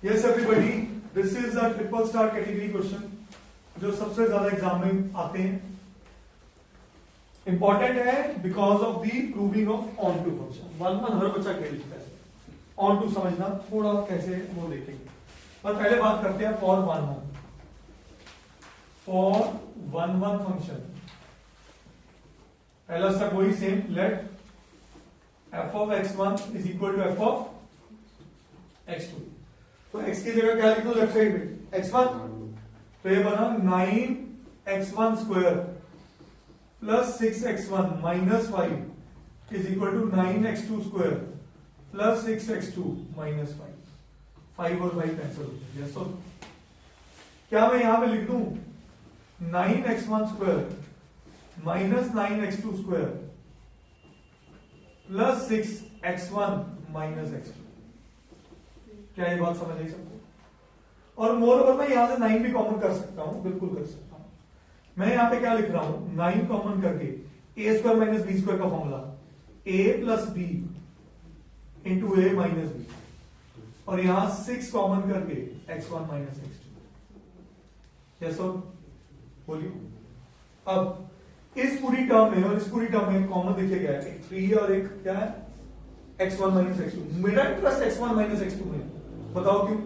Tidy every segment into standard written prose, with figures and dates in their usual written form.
Yes everybody, this is a triple star category question जो सबसे ज्यादा एग्जाम में आते हैं। इंपॉर्टेंट है because of the proving of onto function. One हर बच्चा खेल लेता है, ऑन टू समझना थोड़ा कैसे वो देखेंगे। पर पहले बात करते हैं फॉर वन वन फंक्शन। पहला स्टेप वही same, let f of x1 is equal to f of x2। तो x की जगह क्या लिख दो लेफ्ट साइड में x1, तो ये बना 9x1 square plus 6x1 minus 5 is equal to 9x2 square plus 6x2 minus 5 और 5 कैंसिल हो जाएगा। सो क्या मैं यहां पे लिख दूं 9x1 square minus 9x2 square plus 6x1 minus x2। क्या ये बात समझ आई सबको? और मोर ओवर मैं यहां से 9 भी कॉमन कर सकता हूं, बिल्कुल कर सकता हूं। मैं यहां पे क्या लिख रहा हूं 9 कॉमन करके a square minus b square का formula a plus b into a minus b, और यहां 6 कॉमन करके x1 माइनस x2। यस और बोलिए। अब इस पूरी टर्म में और इस पूरी टर्म में कॉमन देखिए क्या है, एक 3 और एक क्या है x1 माइनस x2। मेरा इंटरेस्ट x1 माइनस x2 में, बताओ क्यों?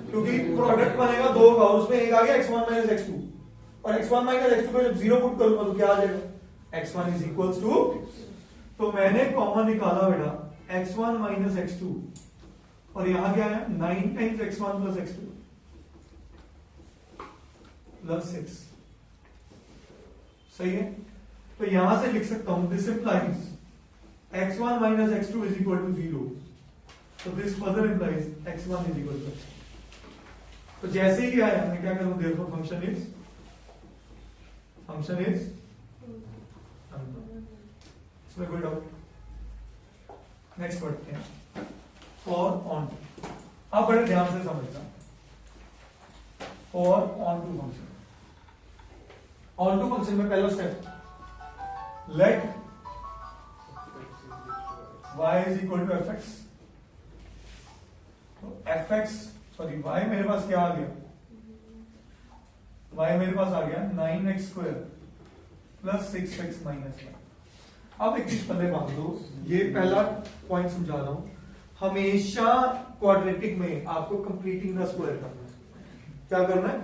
क्योंकि प्रोडक्ट बनेगा दो का, उसमें एक आ गया x1 माइनस x2, और x1 माइनस x2 को जब जीरो पुट करूंगा तो क्या आ जाएगा x1 इज इक्वल्स टू। तो मैंने कॉमन निकाला बेटा x1 माइनस x2, और यहां क्या है 9 times x1 plus x2 plus 6। सही है? तो यहां से लिख सकता हूं this implies x1 minus x2 is equal to 0. So this further implies x1 is equal to x2. तो जैसे ही आया मैं क्या करूं, therefore function is इसमें कोई डाउट? नेक्स्ट पढ़ते हैं फॉर ऑन टू। अब बड़े ध्यान से समझना for onto function. Onto function में पहला step let y is equal to fx। तो fx सॉरी y मेरे पास क्या आ गया, y मेरे पास आ गया 9x square plus 6x minus 1। अब एक चीज पहले मान दो, ये पहला पॉइंट समझा रहा हूं, हमेशा क्वाड्रेटिक में आपको कंप्लीटिंग द स्क्वायर करना है। क्या करना है?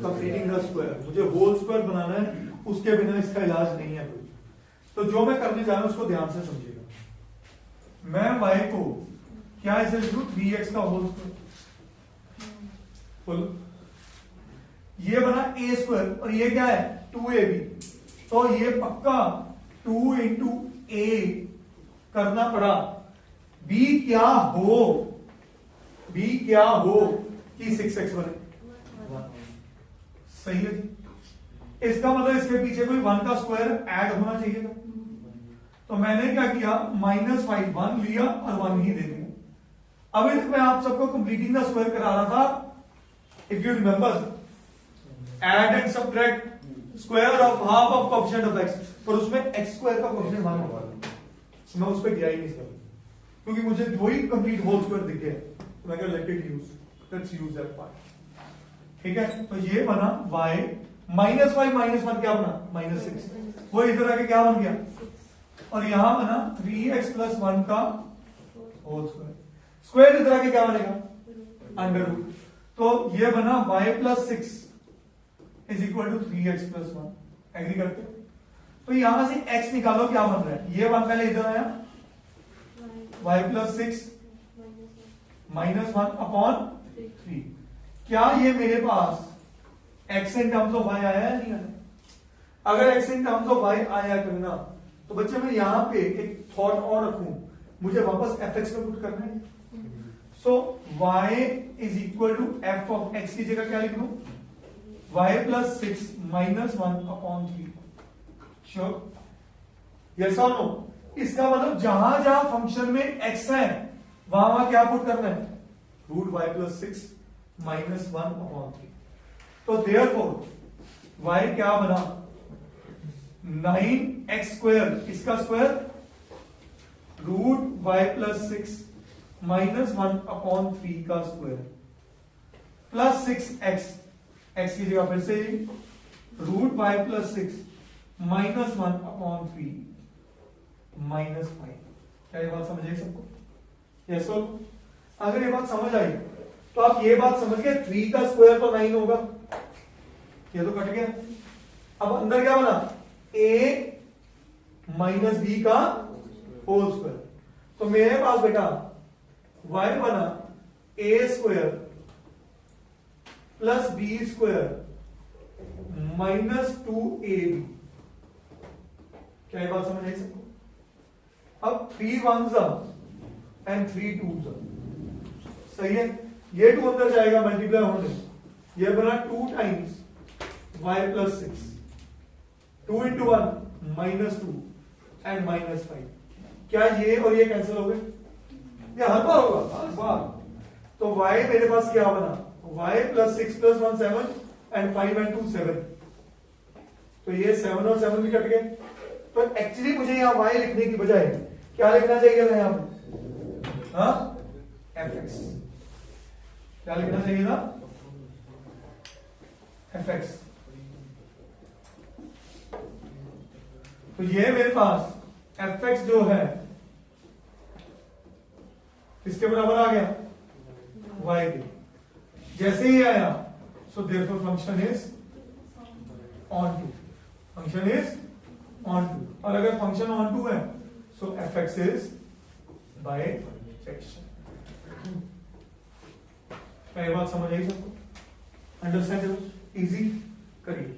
Completing the square. मुझे होल स्क्वायर बनाना है, उसके बिना इसका इलाज नहीं है कोई। तो जो मैं करने जा रहा हूं उसको ध्यान से समझिएगा। मैं y को क्या ऐसे लिखूं 3x का होल स्क्वायर, बोलो ये बना a स्क्वायर, और ये क्या है 2ab। तो ये पक्का 2 इंटू a करना पड़ा। b क्या हो कि 6x बने। सही है जी? इसका मतलब इसके पीछे कोई 1 का स्क्वायर ऐड होना चाहिए था। तो मैंने क्या किया -5 1 लिया और 1 ही दे दिया। अभी तक मैं आप सबको कंप्लीटिंग द स्क्वायर करा रहा था। If you remember add and subtract square of half of coefficient of x, पर उसमें x स्क्वायर का कोएफिशिएंट 1 होगा। मैं उस पर गया ही नहीं सर, क्योंकि मुझे वही कंप्लीट होल स्क्वायर दिख गया। तो मैं let it let's use that part. ठीक है? तो ये बना y -5 -1 क्या बना -6, वो इधर आके क्या बन गया, और यहां बना 3x प्लस 1 का होल स्क्वायर। स्क्वायर इधर आके क्या बनेगा अंडर रूट। तो ये बना y plus 6 is equal to 3x plus 1। Agree करते हो? तो यहां से x निकालो, क्या बन रहा है, ये 1 पहले इधर आया y प्लस 6 माइनस 1 अपॉन 3। क्या ये मेरे पास x in terms of y आया या नहीं आया? अगर x in terms of y आया करना, तो बच्चे मैं यहां पे एक थॉट और रखूं, मुझे वापस fx में पुट करना है। So y is equal to f of x की जगह क्या लिख लूं y plus 6 minus 1 upon 3। Sure? Yes और नो? इसका मतलब जहां जहां फंक्शन में x है वहां वहां क्या पुट करना है, root y plus 6 minus 1 upon 3। तो देयरफॉर y क्या बना 9x स्क्वायर, इसका स्क्वायर रूट y प्लस 6 -1/3 का स्क्वायर प्लस 6x, x की जगह फिर से √5 + 6 -1/3 -5। क्या ये बात समझ आई सबको? यस और अगर ये बात समझ आई तो आप ये बात समझ गए 3 का स्क्वायर तो 9 होगा, ये तो कट गया। अब अंदर क्या बना? a - b का होल स्क्वायर। तो मेरे पास बेटा y बना a² + b² -2ab। क्या ये बात समझ आई सबको? अब 3 1s and 3 2s, सही है। ये 2 अंदर जाएगा मल्टीप्लाई होने, ये बना 2 times y + 6, 2 × 1 -2 and -5। क्या ये और ये कैंसिल हो गए? ये हर बार होगा, हर बार। तो y मेरे पास क्या बना? y + 6 + 1 7 and 5 and 2 7। तो ये 7 और 7 भी कट गए। तो एक्चुअली मुझे यहां y लिखने की बजाय क्या लिखना चाहिए था यहां पे? हाँ, fx। क्या लिखना चाहिए था? fx। तो ये मेरे पास fx जो है किसके बराबर आ गया? y के। जैसे ही आया so therefore function is onto, function is onto. और अगर फंक्शन ऑन टू है so fx is bijection. क्या ये बात समझ आई सबको? Understandable, easy? करिए।